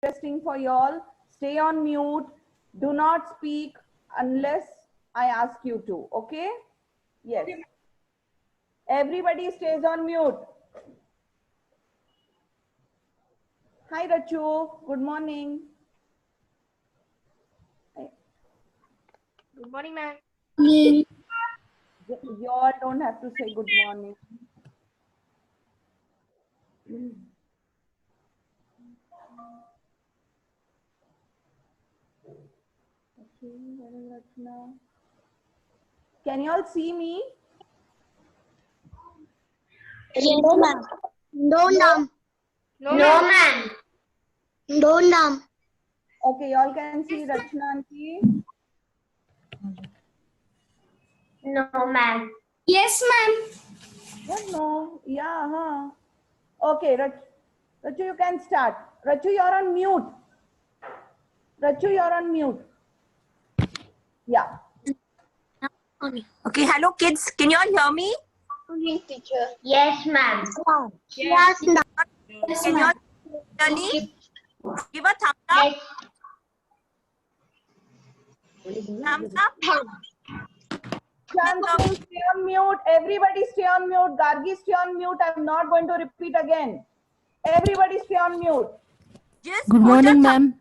interesting for y'all. Stay on mute. Do not speak unless I ask you to. Okay? Yes. Everybody stays on mute. Hi, Rachu. Good morning. Good morning, ma'am. Y'all don't have to say good morning. Can you all see me? No, ma'am. No, ma'am. No, ma'am. No, ma'am. Okay, y'all can see Rachna aunty. No, ma'am. Yes, ma'am. Yeah, no. Yeah, huh. Okay, Rachu, you can start. Rachu, you're on mute. Rachu, you're on mute. Yeah. Okay, hello kids. Can you all hear me? Teacher. Yes, ma'am. Yes, ma'am. Can you all clearly give a thumbs up? Thumbs up. Shantanu, stay on mute. Everybody stay on mute. Gargi, stay on mute. I'm not going to repeat again. Everybody stay on mute. Just Good put a morning, thumb- ma'am.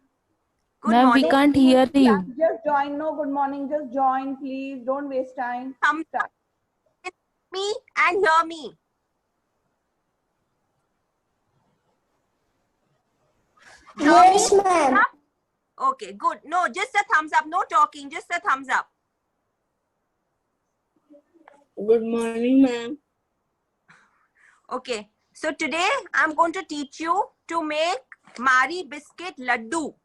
Good Ma'am, we morning. can't hear you. Just join. No, good morning. Just join, please. Don't waste time. Thumbs Start. up me and hear me. Yes, ma'am. Okay, good. No, just a thumbs up. No talking. Just a thumbs up. Good morning, ma'am. Okay. So today I'm going to teach you to make Mari biscuit laddu.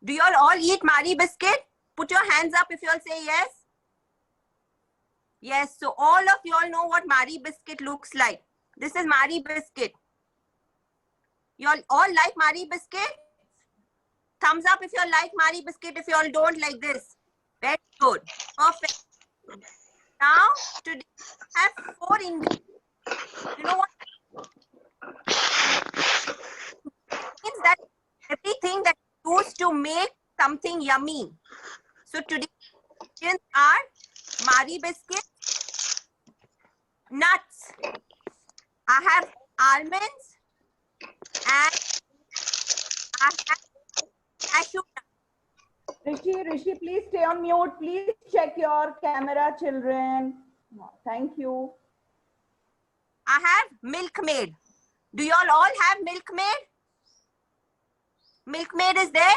Do you all eat Mari biscuit? Put your hands up if you all say yes. Yes. So all of you all know what Mari biscuit looks like. This is Mari biscuit. You all like Mari biscuit? Thumbs up if you all like Mari biscuit. If you all don't, like this. Very good. Perfect. Now today I have 4 ingredients. You know what? Means that everything that you use to make something yummy. So today ingredients are Mari biscuit, nuts. I have almonds and I have cashew nuts. Rishi, please stay on mute. Please check your camera, children. Thank you. I have Milkmaid. Do you all have Milkmaid? Milkmaid is there?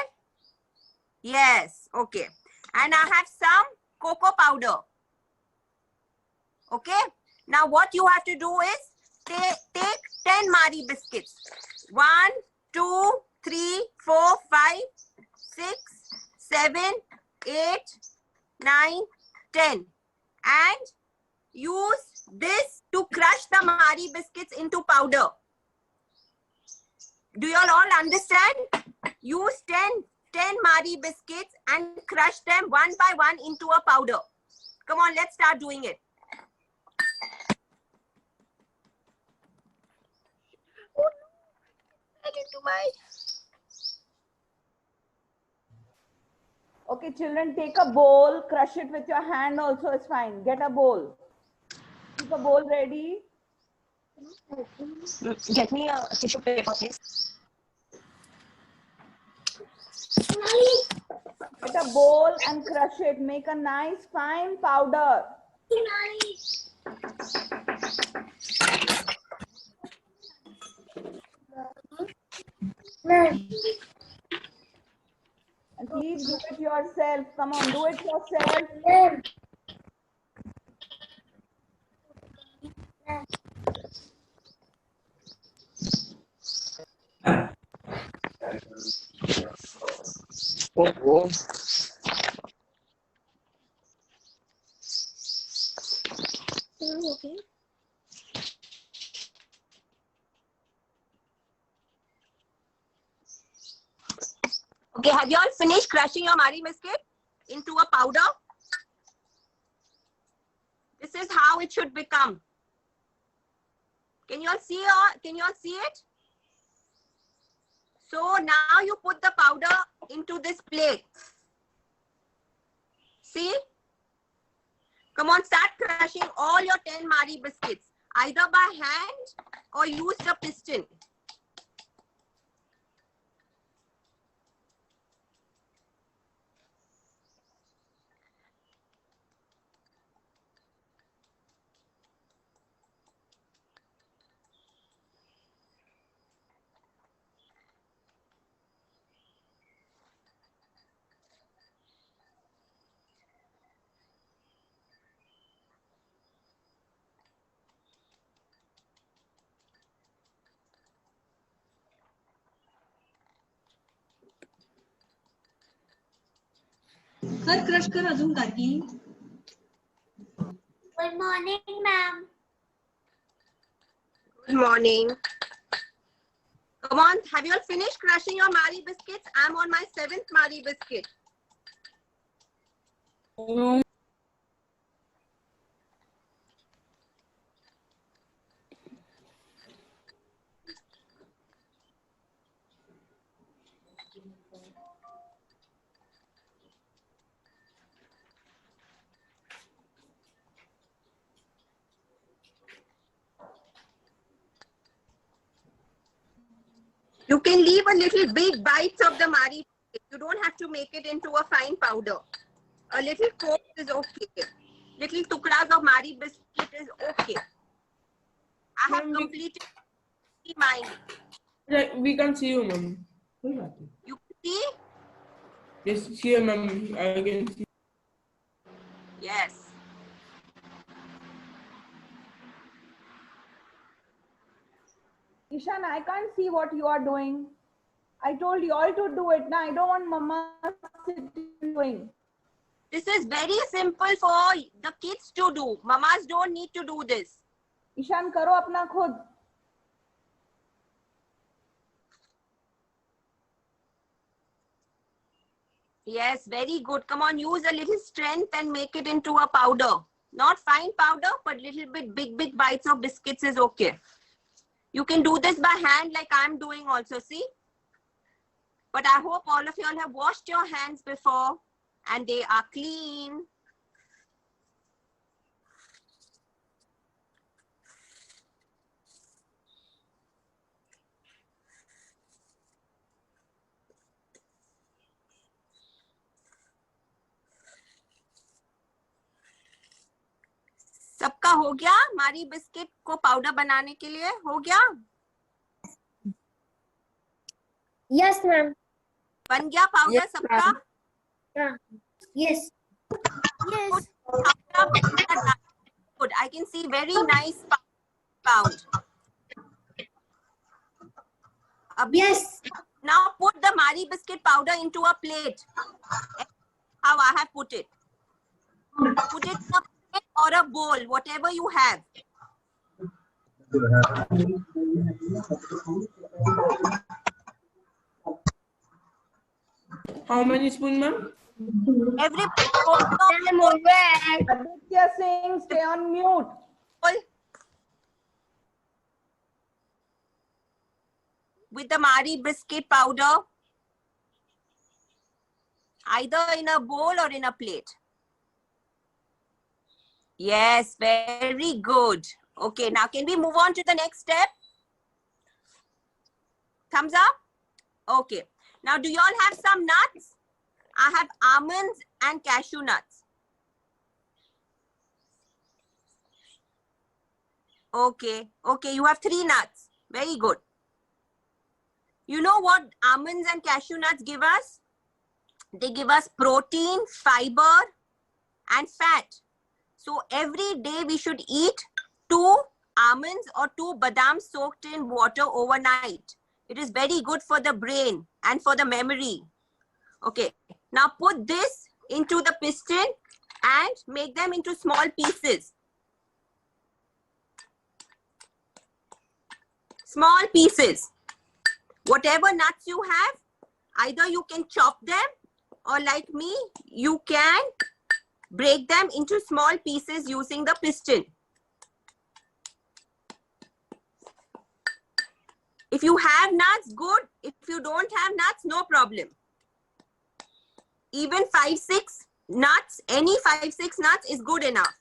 Yes. Okay. And I have some cocoa powder. Okay. Now what you have to do is take 10 Mari biscuits. 1, 2, 3, 4, 5, 6, 7, 8, 9, 10. And use this to crush the Mari biscuits into powder. Do you all understand? Use 10 Mari biscuits and crush them one by one into a powder. Come on, let's start doing it. Okay, children, take a bowl, crush it with your hand also is fine. Get a bowl. Keep a bowl ready. Get me a tissue paper, please. Get a bowl and crush it. Make a nice fine powder. And please do it yourself. Come on, do it yourself. Okay. Okay, have you all finished crushing your Mari biscuit into a powder? This is how it should become. Can you all see it? So now you put the powder into this plate. See? Come on, start crushing all your 10 Marie biscuits, either by hand or use the piston. कर crush कर अजून काकी. Good morning, ma'am. Good morning. Come on, have you all finished crushing your Marie biscuits? I'm on my 7th Marie biscuit. No. You can leave a little big bites of the Marie biscuit. You don't have to make it into a fine powder. A little coat is okay. Little tukras of Marie biscuit is okay. I have completed mine. We can see you, ma'am. You see? Yes, here, ma'am. I can see. Yes. Ishan, I can't see what you are doing. I told you all to do it. Now I don't want mama sitting doing. This is very simple for the kids to do. Mamas don't need to do this. Ishan करो अपना खुद. Yes, very good. Come on, use a little strength and make it into a powder. Not fine powder, but little bit big bites of biscuits is okay. You can do this by hand like I'm doing also, see? But I hope all of you all have washed your hands before and they are clean. सबका हो गया? मारी biscuit को powder बनाने के लिए हो गया? Yes, ma'am. बन गया पाउडर Yes, सबका? Yeah. Yes. Yes. Good. I can see very nice pound. Yes. Now put the Marie biscuit powder into a plate. How I have put it. Put it in a plate or a bowl, whatever you have. How many spoon, ma'am? Everybody Aditya Singh, stay on mute. with the Marie biscuit powder, either in a bowl or in a plate. Yes, very good. Okay, now can we move on to the next step? Thumbs up? Okay. Now, do you all have some nuts? I have almonds and cashew nuts. Okay, okay, you have 3 nuts. Very good. You know what almonds and cashew nuts give us? They give us protein, fiber, and fat. So every day we should eat 2 almonds or 2 badams soaked in water overnight. It is very good for the brain and for the memory. Okay, now put this into the piston and make them into small pieces. Small pieces. Whatever nuts you have, either you can chop them or like me, you can break them into small pieces using the piston. If you have nuts, good. If you don't have nuts, no problem. Even 5-6 nuts, any 5-6 nuts is good enough.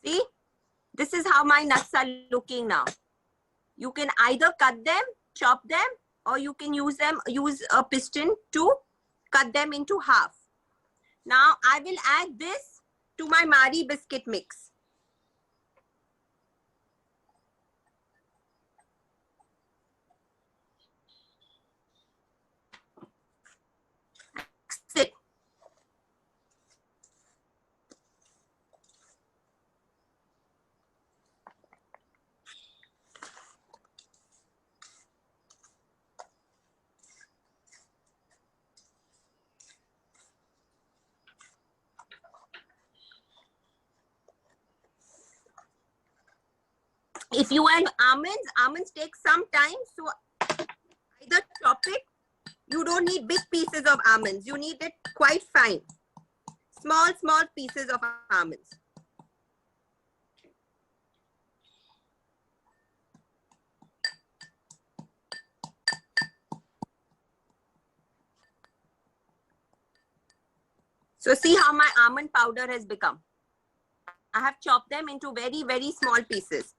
See, this is how my nuts are looking now. You can either cut them, chop them, or you can use a piston to cut them into half. Now I will add this to my Marie biscuit mix. Mix it. If you want almonds take some time, so either chop it. You don't need big pieces of almonds. You need it quite fine. Small pieces of almonds. So see how my almond powder has become. I have chopped them into very, very small pieces.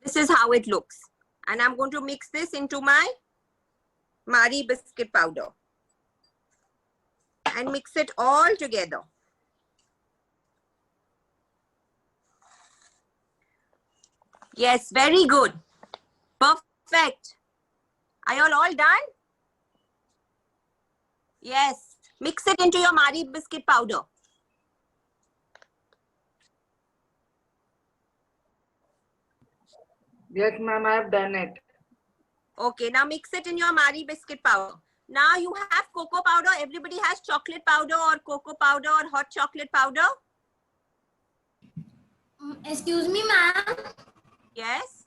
This is how it looks. And I'm going to mix this into my Marie biscuit powder. And mix it all together. Yes, very good. Perfect. Are you all done? Yes. Mix it into your Marie biscuit powder. Yes, ma'am, I have done it. Okay, now mix it in your Marie biscuit powder. Now you have cocoa powder. Everybody has chocolate powder or cocoa powder or hot chocolate powder. Excuse me, ma'am. Yes.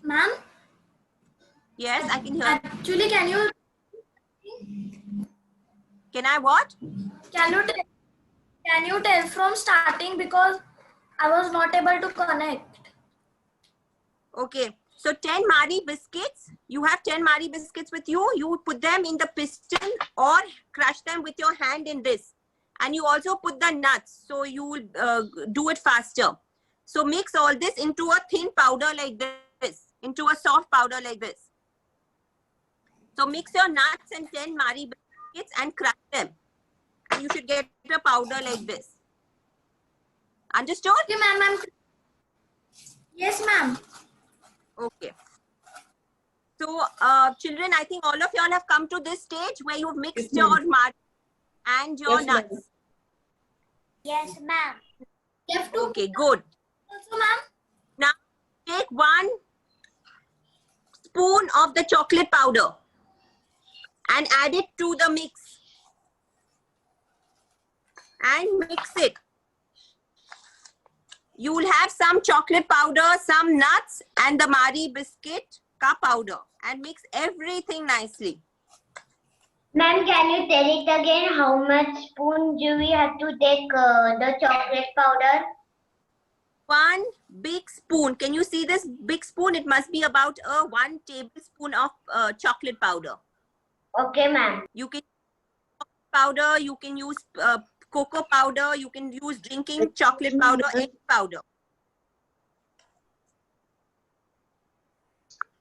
Ma'am. Yes, I can hear. Actually, can you Can I what? can you tell from starting, because I was not able to connect. Okay. So 10 Marie biscuits. You have 10 Marie biscuits with you. You put them in the piston or crush them with your hand in this. And you also put the nuts. So you will do it faster. So mix all this into a thin powder like this. Into a soft powder like this. So mix your nuts and 10 Marie biscuits and crush them. And you should get a powder like this. Understood? Okay, ma'am. Yes, ma'am. Okay. So, children, I think all of y'all have come to this stage where you've mixed your Marie and your Yes, ma'am. nuts. Yes, ma'am. You have to Okay, good. also, ma'am. Now, take 1 spoon of the chocolate powder and add it to the mix. And mix it. You will have some chocolate powder, some nuts, and the Marie biscuit ka powder. And mix everything nicely. Ma'am, can you tell it again? How much spoon do we have to take the chocolate powder? 1 big spoon. Can you see this big spoon? It must be about 1 tablespoon of chocolate powder. Okay, ma'am. You can use powder, you can use cocoa powder, you can use drinking chocolate powder, any powder.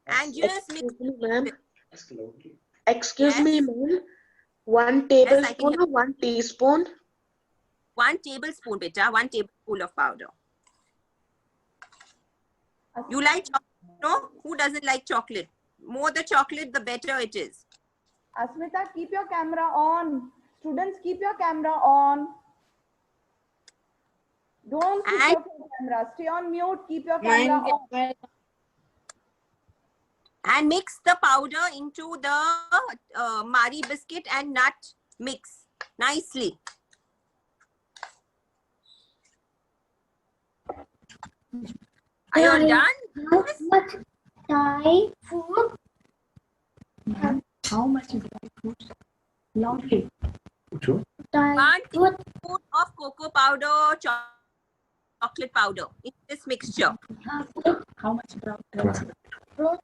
And just mix. Excuse me, ma'am. Excuse Yes. me, ma'am. 1 Yes, I can tablespoon hear. or 1 teaspoon? 1 tablespoon, beta. 1 tablespoon of powder. You like chocolate? No? Who doesn't like chocolate? More the chocolate, the better it is. Asmita, keep your camera on. Students, keep your camera on. Don't switch And- off your camera. Stay on mute. Keep your camera on. And mix the powder into the Marie biscuit and nut mix. nicely. Are you all done? How much Thai food? How much dry fruits? Loudly. Thai 1 food. teaspoon of cocoa powder, chocolate powder in this mixture. How much dry fruits?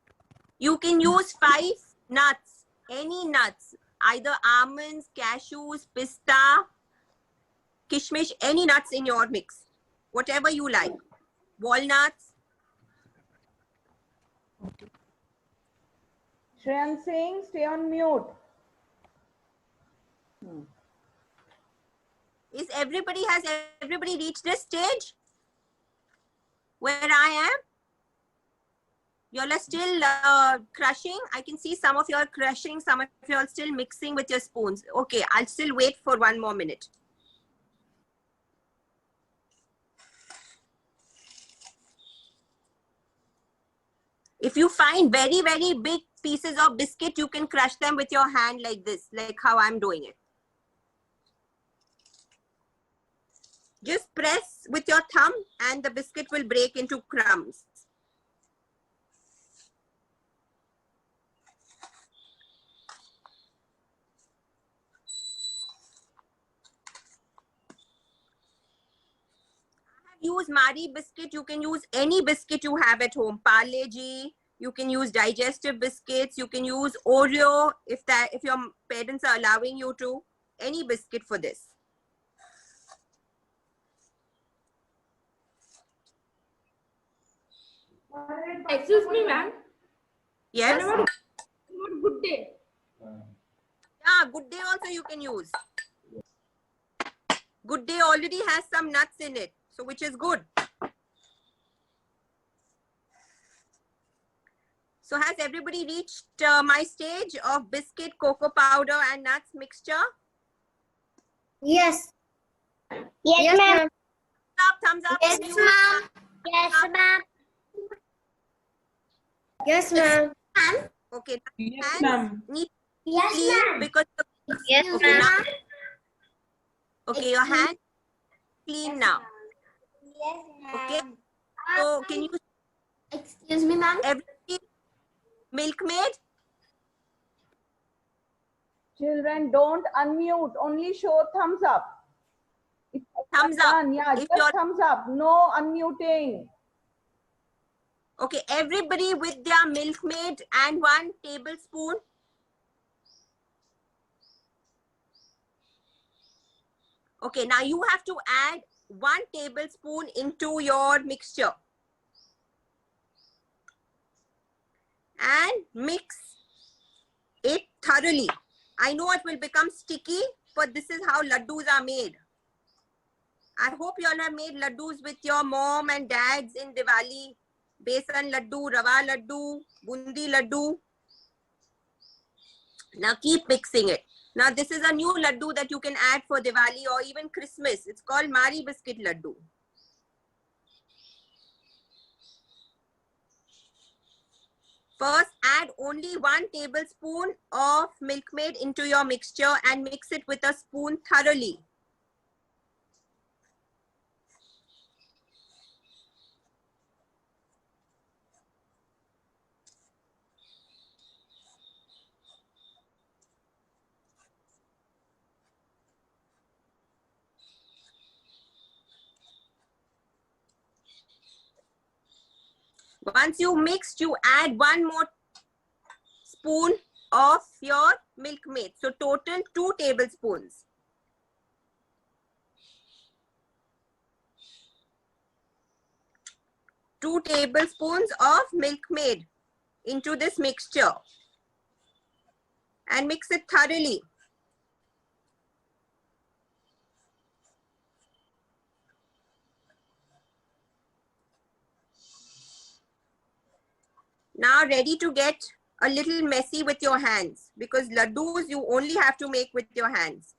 You can use 5 nuts, any nuts, either almonds, cashews, pista, kishmish, any nuts in your mix, whatever you like. Walnuts. Shreyan Singh, stay on mute. Has everybody reached this stage where I am? You all are still crushing. I can see some of you are crushing, some of you are still mixing with your spoons. Okay, I'll still wait for 1 more minute. If you find very, very big pieces of biscuit, you can crush them with your hand like this, like how I'm doing it. Just press with your thumb and the biscuit will break into crumbs. Use Marie biscuit. You can use any biscuit you have at home. Parle G. You can use digestive biscuits. You can use Oreo if your parents are allowing you to. Any biscuit for this. Excuse me, ma'am. Yes. What good day? Yeah, Good Day also you can use. Good Day already has some nuts in it, so which is good. So has everybody reached my stage of biscuit, cocoa powder and nuts mixture? Yes. Yes, ma'am. Thumbs up. Yes, ma'am. Yes, ma'am. Yes, ma'am. Okay. Yes, Hands ma'am. need Yes, clean ma'am. because Yes, okay, now, ma'am. okay, your hand clean now. Yes, Okay. So can you Excuse me, ma'am. everybody milkmaid? Children, don't unmute. Only show thumbs up. If Thumbs up. done, yeah, If just you're thumbs up. No unmuting. okay, everybody with their milkmaid and 1 tablespoon. Okay, now you have to add 1 tablespoon into your mixture and mix it thoroughly. I know it will become sticky, but this is how laddus are made. I hope you all have made laddus with your mom and dads in Diwali. Besan laddu, rava laddu, bundi laddu. Now keep mixing it. Now this is a new laddu that you can add for Diwali or even Christmas. It's called Marie biscuit laddu. First, add only 1 tablespoon of milkmaid into your mixture and mix it with a spoon thoroughly. Once you mixed, you add 1 more spoon of your milkmaid. So total 2 tablespoons. Two tablespoons of milkmaid into this mixture and mix it thoroughly. Now ready to get a little messy with your hands because laddus you only have to make with your hands.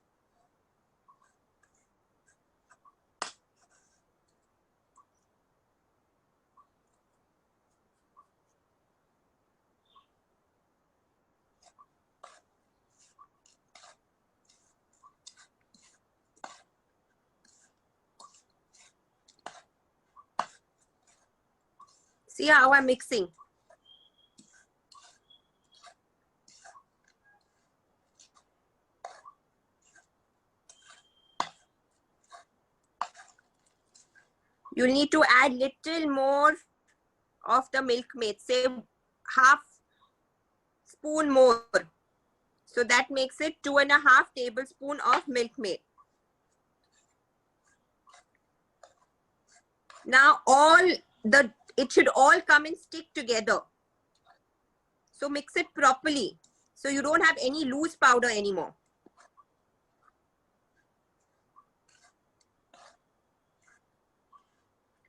See how I'm mixing. You need to add little more of the milk maid, say half spoon more. So that makes it 2.5 tablespoons of milk maid. Now it should all come and stick together. So mix it properly. So you don't have any loose powder anymore.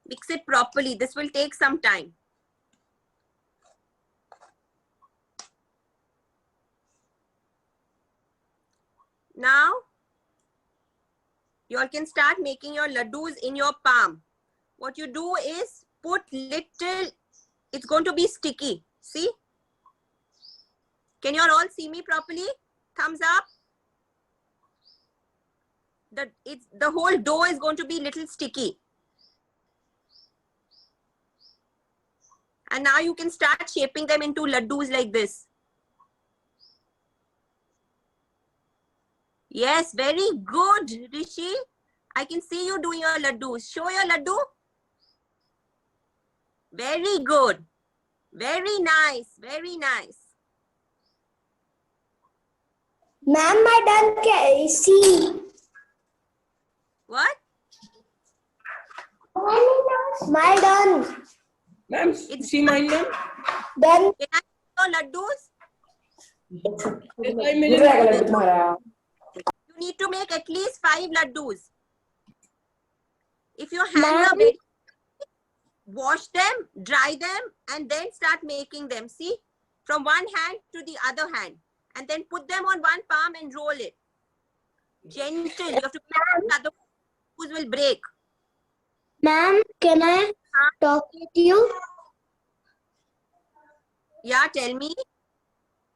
Mix it properly. This will take some time. Now, you all can start making your laddus in your palm. What you do is put little, it's going to be sticky. See? Can you all see me properly? Thumbs up. The whole dough is going to be little sticky. And now you can start shaping them into laddus like this. Yes, very good, Rishi. I can see you doing your laddus. Show your laddu. Very good. Very nice. Very nice. Ma'am, my done. See. What? My done. Ma'am, see mine, ma'am. Done. Can I see your laddus? Yes, 5 minutes. You need to make at least 5 laddus. If your hands are very, wash them, dry them, and then start making them. See, from one hand to the other hand, and then put them on one palm and roll it. Gentle. You have to make the other laddus will break. Ma'am, can I talk with you? Yeah, tell me.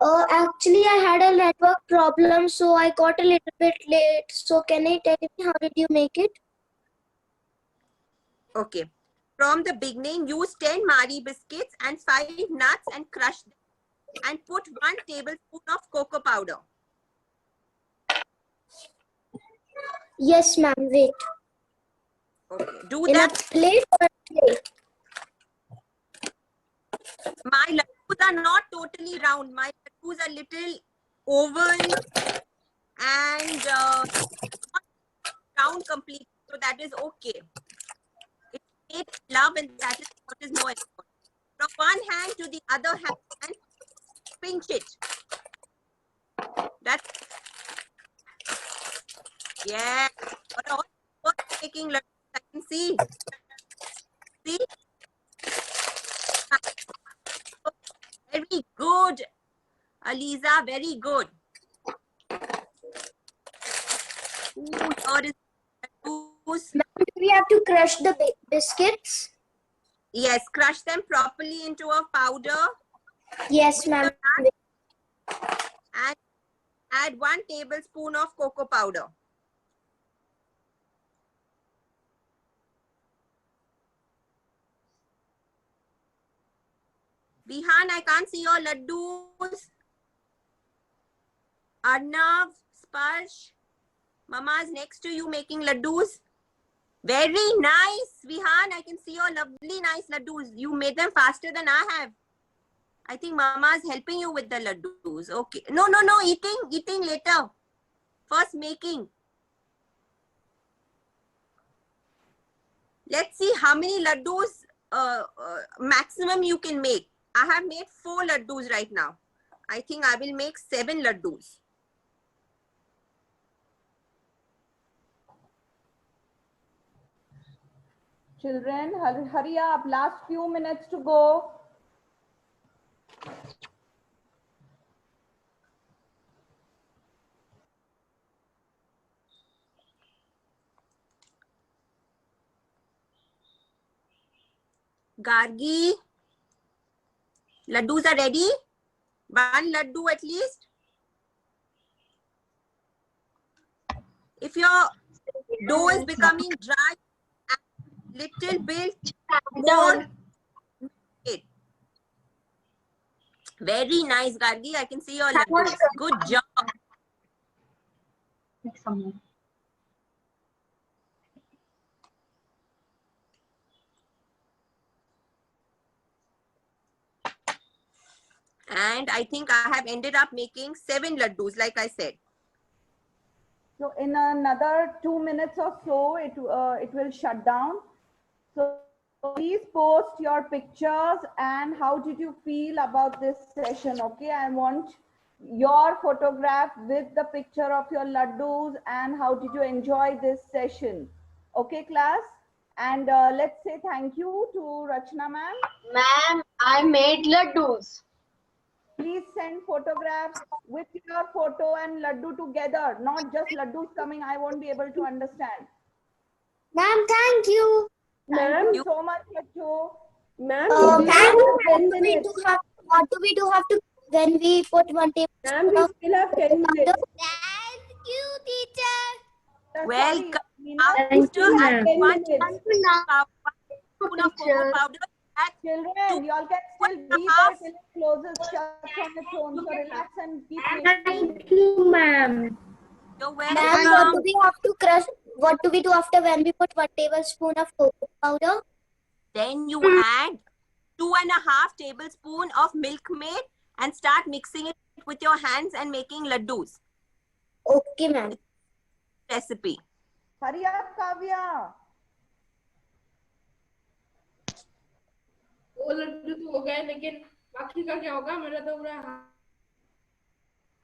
Actually, I had a network problem, so I got a little bit late. So can I tell me how did you make it? Okay. From the beginning, use 10 Marie biscuits and 5 nuts and crush them. And put 1 tablespoon of cocoa powder. Yes, ma'am. Wait. Okay. Do In that. a plate or a plate? My laddus are not totally round. My laddus are little oval and not round completely. So that is okay. It makes love, and that is what is more important. From one hand to the other hand and pinch it. That's yeah. What making laddus? I can see. See? Very good, Aliza. Very good. Ooh, here is laddus. Ma'am, do we have to crush the biscuits? Yes, crush them properly into a powder. Yes, ma'am. And add 1 tablespoon of cocoa powder. Vihan, I can't see your laddus. Arnav, Sparsh, Mama's next to you making laddus. Very nice, Vihan. I can see your lovely, nice laddus. You made them faster than I have. I think Mama's helping you with the laddus. Okay. No. Eating later. First making. Let's see how many laddus maximum you can make. I have made 4 laddus right now. I think I will make 7 laddus. Children, hurry up. Last few minutes to go. Gargi, laddus are ready? 1 laddu at least. If your dough is becoming dry, add little bit more. Very nice, Gargi. I can see your laddus. Good job. And I think I have ended up making 7 laddus, like I said. So in another 2 minutes or so, it will shut down. So please post your pictures and how did you feel about this session? Okay, I want your photograph with the picture of your laddus and how did you enjoy this session? Okay, class. And let's say thank you to Rachna ma'am. Ma'am, I made laddus. Please send photographs with your photo and laddu together, not just laddus coming. I won't be able to understand. Ma'am, thank you. Thank you so much, Lachu. Ma'am, Ma'am, we have 10 what minutes. do we do have to when we put one table? Ma'am, we still have 10 minutes. Thank you, teacher. Welcome. Thank you, After ma'am. 1 Thank you, spoon of cocoa powder, add Children, y'all can still be there till it closes, shuts on its own. So relax and keep listening. you, ma'am. You're Ma'am, welcome. what do we have to crush? What do we do after when we put 1 tablespoon of cocoa powder? Then you add 2.5 tablespoons of Milkmaid and start mixing it with your hands and making laddus. Okay, ma'am. Recipe. Hurry up, Kavya. वो लड्डू तो हो गए लेकिन बाकी का क्या होगा मेरा तो पूरा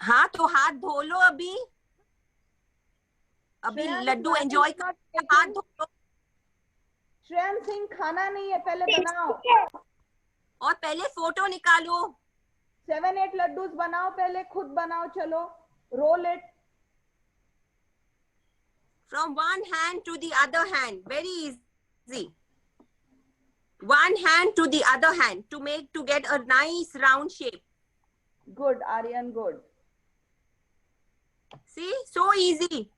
हाँ तो हाथ धो लो अभी लड्डू एंजॉय कर हाथ धो लो श्रेयन सिंह खाना नहीं है, पहले बनाओ और पहले फोटो निकालो 7-8 लड्डूस बनाओ, पहले खुद बनाओ. चलो roll it from one hand to the other hand. Very easy. One hand to the other hand to get a nice round shape. Good, Aryan, good. See, so easy.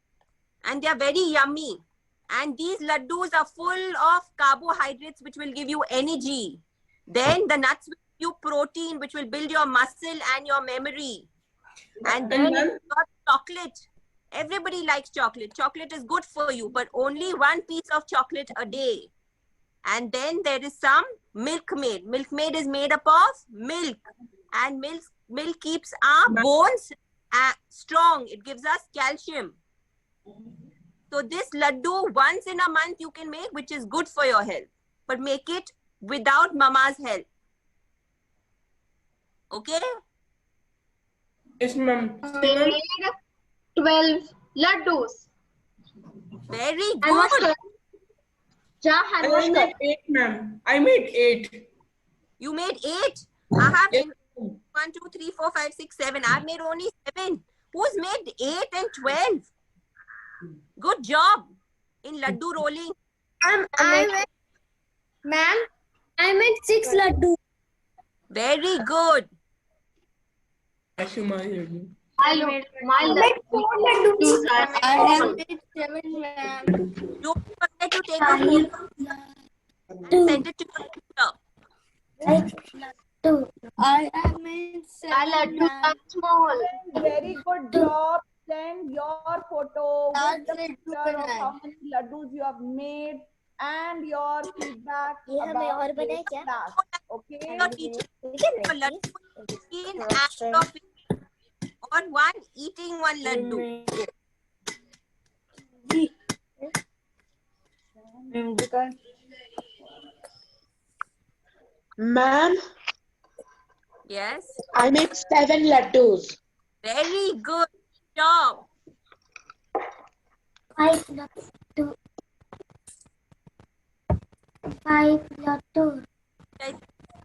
And they are very yummy. And these laddus are full of carbohydrates which will give you energy. Then the nuts will give you protein which will build your muscle and your memory. And then you've got chocolate. Everybody likes chocolate. Chocolate is good for you, but only 1 piece of chocolate a day. And then there is some Milkmaid. Milkmaid is made up of milk. And milk keeps our bones strong. It gives us calcium. So this laddu once in a month you can make, which is good for your health. But make it without mama's help. Okay? Yes, ma'am. 12 laddus. Very good. I made 8, ma'am. I made 8. You made 8? I have Yes. 1, 2, 3, 4, 5, 6, 7. I've made only 7. Who's made 8 and 12? Good job in laddu rolling. Ma'am, I made 6 laddu. Very good. Ashuma. I made 4 laddus. I made 7, ma'am. Don't forget to take a photo and send it to your teacher. I made 7, Laddus are small. Very good job. Send your photo with the That's it, picture of ma'am. how many laddus you have made and your feedback ये हमें about और बनाए this क्या? class. Okay. Your teacher a laddu in act of it. Or one eating one laddu. Ma'am, Yes. I made 7 laddus. Very good job. 5 laddu. 5 laddu.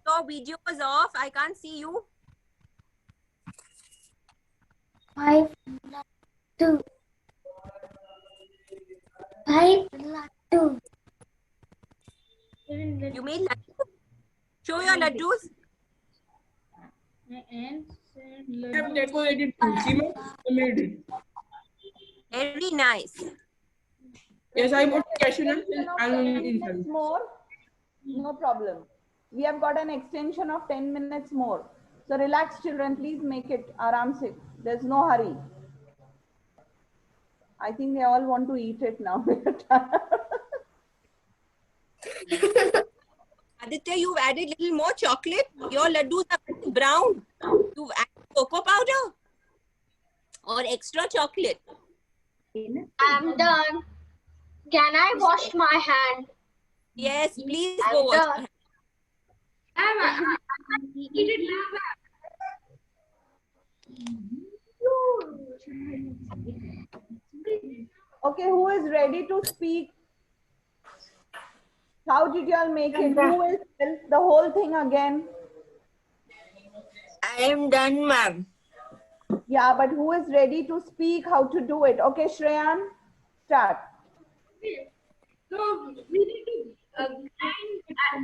Your video is off. I can't see you. 5 laddu. 5 laddu. You made laddu. Show your laddus. I have decorated too. See, ma'am? I made it. Very nice. Yes, I put cashew nuts Extension of and 10 almond minutes inside. more. No problem. We have got an extension of 10 minutes more. So relax, children. Please make it aram se. There's no hurry. I think they all want to eat it now. Aditya, you've added little more chocolate. Your laddus are brown. You've added cocoa powder or extra chocolate. I'm done. Can I wash my hand? Yes, please I'm go wash. done. Eat it now. Okay, who is ready to speak? How did you all make it? Who will tell the whole thing again? I am done, ma'am. Yeah, but who is ready to speak how to do it? Okay, Shreyan, start. So we need to grind at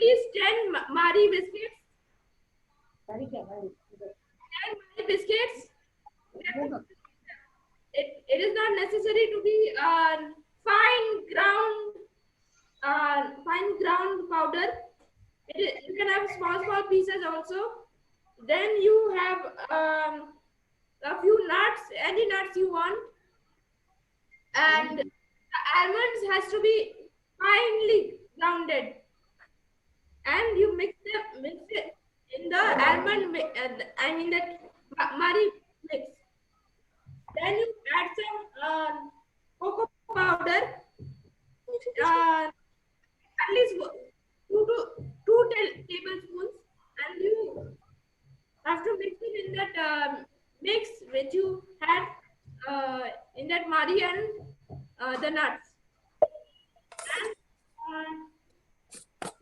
least 10 Marie biscuits. 10 Marie biscuits. It is not necessary to be fine ground powder. You can have small pieces also. Then you have a few nuts, any nuts you want, and the almonds has to be finely grounded, and you mix it in the almond that Marie mix. Then you add some cocoa powder, at least 2 tablespoons, and you have to mix it in that mix which you had in that Marie and the nuts. And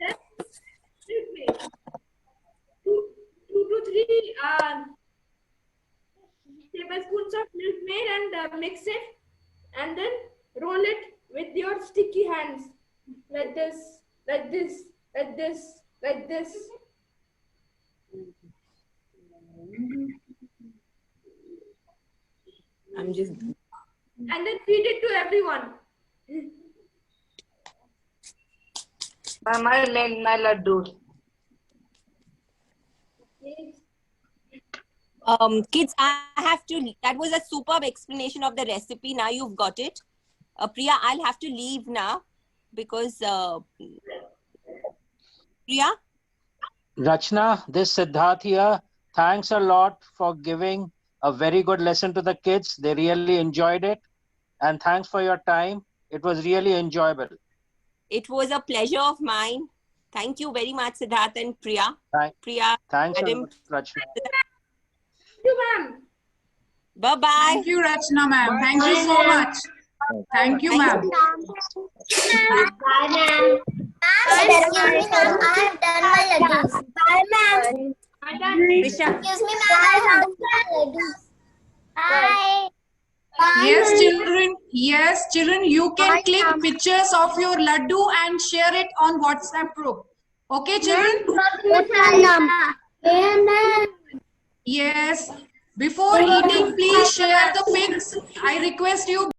then milk maid. 2 to 3 tablespoons of milk maid and mix it, and then roll it with your sticky hands like this, like this, like this, like this. I'm just. And then feed it to everyone. Ma'am, I made my laddus. Kids, I have to. That was a superb explanation of the recipe. Now you've got it. Priya, I'll have to leave now because Priya. Rachna, this Siddharth here. Thanks a lot for giving a very good lesson to the kids. They really enjoyed it. And thanks for your time. It was really enjoyable. It was a pleasure of mine. Thank you very much, Siddharth and Priya. Priya, Thanks a Adam. lot, Rachna. Thank you, ma'am. Bye-bye. Thank you, Rachna ma'am. Thank you so much. Thank you, ma'am. Bye, ma'am. Excuse me, ma'am. I have done my laddus. Bye, ma'am. Prisha. Excuse me, ma'am. I have done my laddus. Bye. Yes, children, you can click pictures of your laddu and share it on WhatsApp group. Okay, children? Yes. Before eating, please share the pics. I request you